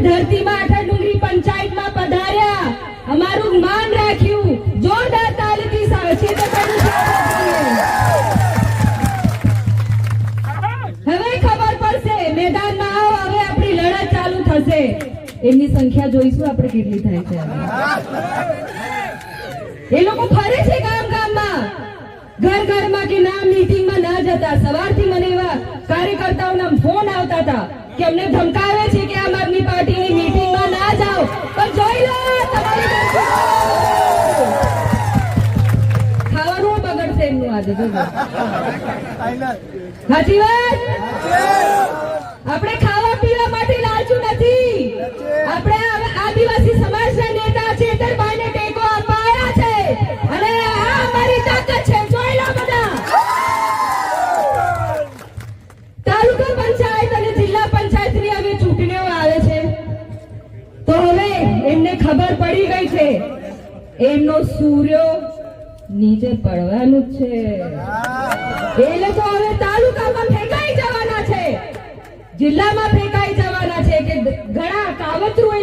ધરતીમાં આઠા ડુંગરી પંચાયતમાં પધાર્યા, અમારું માન રાખ્યું, જોરદાર તાલીથી સાચે તો હવે ખબર પડશે, મેદાનમાં આવો, હવે આપણી લડત ચાલુ થશે. એમની સંખ્યા જોઈશું આપણે કેટલી થાય છે. એ લોકો ફરે છે ગામ ગામમાં, ઘર ઘરમાં કે ના મીટિંગમાં ના જતા. સવારથી મને એવા કાર્યકર્તાઓના ફોન આવતા હતા કે અમને ધમકાવે છે કે આમ આદમી પાર્ટીની મીટિંગમાં ના જાઓ, પણ જોઈ લો તમારી ખાવાનું બગડશે એમનું આજે. સાચી વાત. આપણે ખાવા પીવા માટે લાલચુ નથી. આપણે આદિવાસી સમાજના નેતા ચેતરભાઈને ટેકો આપવા આવ્યા છે અને આ અમારી તાકાત છે. જોઈ લો બધા. તાલુકા પંચાયત અને જિલ્લા પંચાયતની હવે ચૂંટણીઓ આવે છે, તો હવે એમને ખબર પડી ગઈ છે એમનો સૂર્યો નીચે પડવાનું જ છે. એ લોકો હવે તાલુકામાં ફેંકાઈ જવાના છે, જિલ્લામાં ફેંકાઈ જવાના છે કે ઘણા કાવતરું